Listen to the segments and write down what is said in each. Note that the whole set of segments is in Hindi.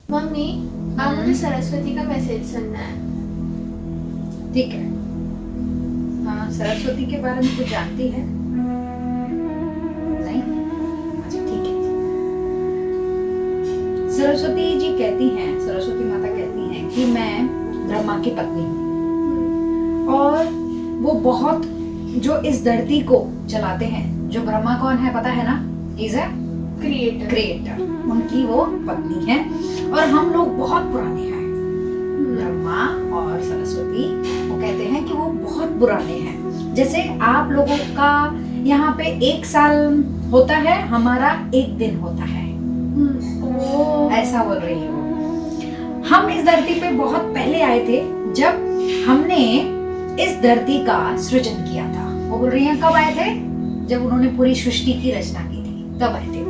मम्मी, अब मुझे सरस्वती का मैसेज सुनना है। ठीक है। हाँ, सरस्वती के बारे में कुछ जानती है? नहीं? अच्छा, ठीक है। सरस्वती जी कहती हैं, सरस्वती माता कहती हैं कि मैं ब्रह्मा की पत्नी हूँ और वो बहुत जो इस धरती को चलाते हैं, जो ब्रह्मा कौन है पता है ना? Is a creator. उनकी वो पत्नी है और हम लोग बहुत पुराने हैं। ब्रह्मा और सरस्वती वो कहते हैं कि वो बहुत पुराने हैं। जैसे आप लोगों का यहाँ पे 1 साल होता है, हमारा 1 दिन होता है। ऐसा बोल रही है वो। हम इस धरती पे बहुत पहले आए थे, जब हमने इस धरती का सृजन किया था। वो बोल रही हैं कब आए थे? जब उन्होंने पूरी सृष्टि की रचना की थी, तब आए थे।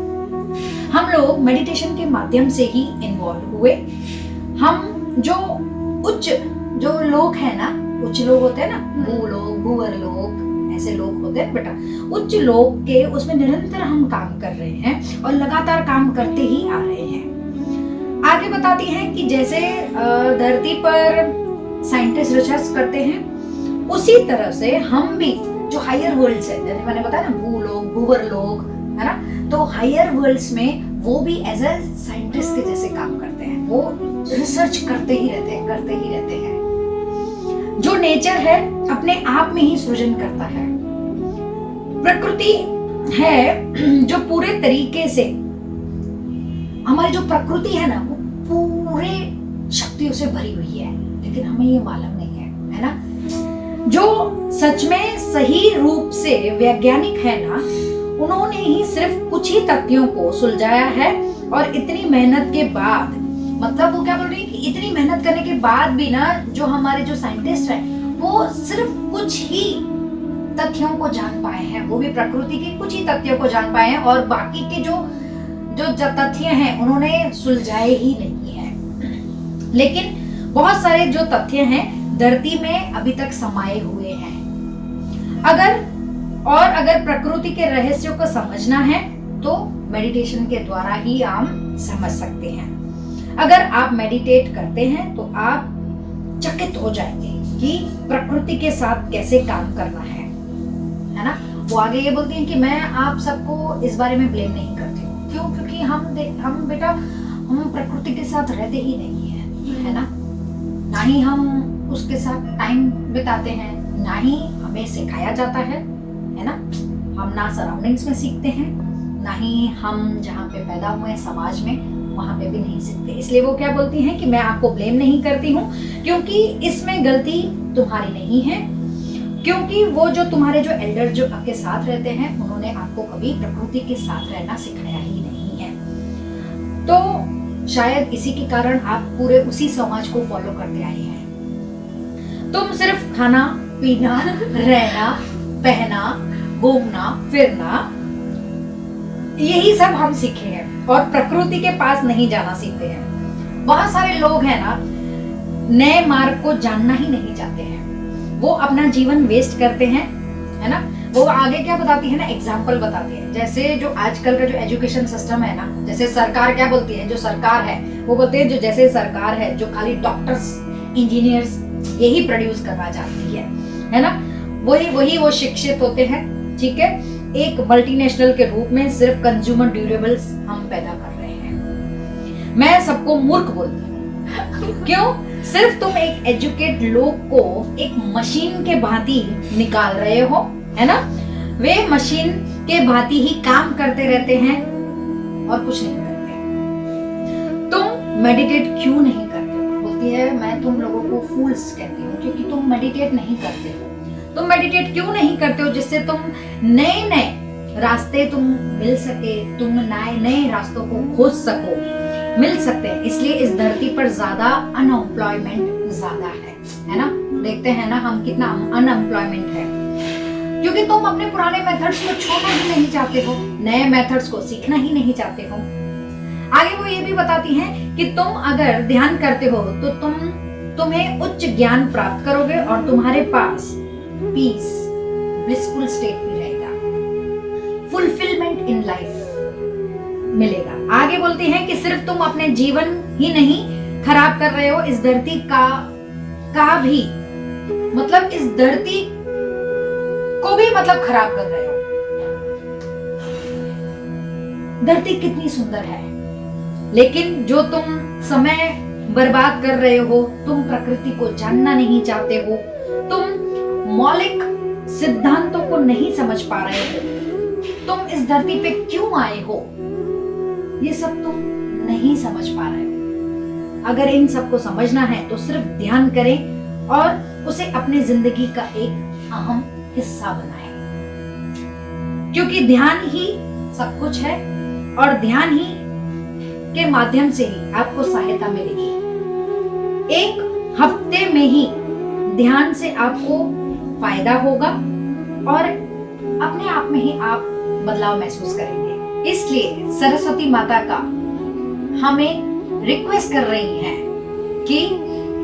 हम लोग मेडिटेशन के माध्यम से ही इन्वॉल्व हुए। हम जो लोग हैं ना, उच्च लोग होते हैं ना, भूलोक, भूवर लोग, ऐसे लोग होते हैं बेटा, उच्च लोग के उसमें निरंतर हम काम कर रहे हैं और लगातार काम करते ही आ रहे हैं। आगे बताती हैं कि जैसे धरती पर साइंटिस्ट रिसर्च करते हैं, उसी तरह से हम भी जो हायर वर्ल्ड्स है, जैसे मैंने बताया ना, भूलोक, भूवर लोग, है ना, तो हायर वर्ल्ड्स में वो भी एज अ साइंटिस्ट के जैसे काम करते हैं। वो रिसर्च करते ही रहते हैं। जो नेचर है अपने आप में ही सृजन करता है। प्रकृति है जो पूरे तरीके से, हमारी जो प्रकृति है ना, वो पूरे शक्तियों से भरी हुई है, लेकिन हमें ये मालूम नहीं है ना? जो सच में सही रूप से वैज्ञानिक है ना, उन्होंने ही सिर्फ कुछ ही तथ्यों को सुलझाया है और इतनी मेहनत के बाद, मतलब वो क्या बोल रही है कि इतनी मेहनत करने के बाद भी ना, जो हमारे जो साइंटिस्ट हैं, वो सिर्फ कुछ ही तथ्यों को जान पाए हैं। वो भी प्रकृति के कुछ ही तथ्यों को जान पाए हैं और बाकी के जो तथ्य हैं उन्होंने सुलझाए ही नहीं है। लेकिन बहुत सारे जो तथ्य हैं धरती में अभी तक समाये हुए हैं। अगर प्रकृति के रहस्यों को समझना है तो मेडिटेशन के द्वारा ही हम समझ सकते हैं। अगर आप मेडिटेट करते हैं तो आप चकित हो जाएंगे कि प्रकृति के साथ कैसे काम करना है ना? वो आगे ये बोलती हैं कि मैं आप सबको इस बारे में ब्लेम नहीं करती हूँ। क्यों? क्योंकि हम बेटा, हम प्रकृति के साथ रहते ही नहीं है ना? ना ही हम उसके साथ टाइम बिताते हैं, ना ही हमें सिखाया जाता है ना? हम ना सराउंडिंग्स में सीखते हैं, ना ही हम जहाँ पे पैदा हुए समाज में, वहां पे भी नहीं सीखते। इसलिए वो क्या बोलती हैं कि मैं आपको ब्लेम नहीं करती हूँ, क्योंकि इसमें गलती तुम्हारी नहीं है, क्योंकि वो जो तुम्हारे जो एल्डर जो आपके साथ रहते हैं, उन्होंने आपको कभी प्रकृति के साथ रहना सिखाया ही नहीं है। तो शायद इसी के कारण आप पूरे उसी समाज को फॉलो करते आए हैं। तुम सिर्फ खाना पीना, रहना, पहना, घूमना फिरना, यही सब हम सीखे हैं और प्रकृति के पास नहीं जाना सीखते हैं। बहुत सारे लोग हैं ना, नए मार्ग को जानना ही नहीं चाहते हैं। वो अपना जीवन वेस्ट करते हैं, है ना? वो आगे क्या बताती है ना, एग्जाम्पल बताती है। जैसे जो आजकल का जो एजुकेशन सिस्टम है ना, जैसे सरकार क्या बोलती है, जो सरकार है वो बोलते हैं, जो जैसे सरकार है जो खाली डॉक्टर्स, इंजीनियर्स यही प्रोड्यूस करना चाहती है ना? वही वो शिक्षित होते हैं, ठीक है? एक मल्टीनेशनल के रूप में सिर्फ कंज्यूमर ड्यूरेबल्स हम पैदा कर रहे हैं। मैं सबको मूर्ख बोलती हूँ। क्यों? सिर्फ तुम एक एजुकेट लोग को एक मशीन के भांति निकाल रहे हो, है ना? वे मशीन के भांति ही काम करते रहते हैं और कुछ नहीं करते। तुम मेडिटेट क्यों नहीं करते हो? बोलती है मैं तुम लोगों को फूल्स कहती हूँ, क्योंकि तुम मेडिटेट नहीं करते हो। तुम मेडिटेट क्यों नहीं करते हो? जिससे तुम नए रास्ते तुम मिल सके, तुम नए रास्तों को खोज सको, मिल सकते हैं। इसलिए इस धरती पर ज्यादा अनएम्प्लॉयमेंट ज्यादा है ना? देखते हैं ना हम कितना अनएम्प्लॉयमेंट है, क्योंकि तुम अपने पुराने मेथड्स को छोड़ना ही नहीं चाहते हो, नए मेथड्स को सीखना ही नहीं चाहते हो। आगे वो ये भी बताती हैं कि तुम अगर ध्यान करते हो तो तुम्हें उच्च ज्ञान प्राप्त करोगे और तुम्हारे पास पीस, ब्लिसफुल स्टेट भी रहेगा, फुलफिलमेंट इन लाइफ, मिलेगा। आगे बोलते हैं कि सिर्फ तुम अपने जीवन ही नहीं खराब कर रहे हो, इस धरती का भी मतलब इस धरती को भी मतलब खराब कर रहे हो। धरती कितनी सुंदर है, लेकिन जो तुम समय बर्बाद कर रहे हो, तुम प्रकृति को जानना नहीं चाहते हो, तुम मौलिक सिद्धांतों को नहीं समझ पा रहे हो, तुम इस धरती पे क्यों आए हो, ये सब तुम नहीं समझ पा रहे हो। अगर इन सब को समझना है तो सिर्फ ध्यान करें और उसे अपनी जिंदगी का एक अहम हिस्सा बनाएं, क्योंकि ध्यान ही सब कुछ है और ध्यान ही के माध्यम से ही आपको सहायता मिलेगी। एक हफ्ते में ही ध्यान से आपको फायदा होगा और अपने आप में ही आप बदलाव महसूस करेंगे। इसलिए सरस्वती माता का हमें रिक्वेस्ट कर रही है कि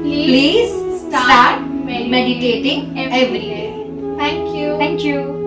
please start meditating every day. Thank you. Thank you.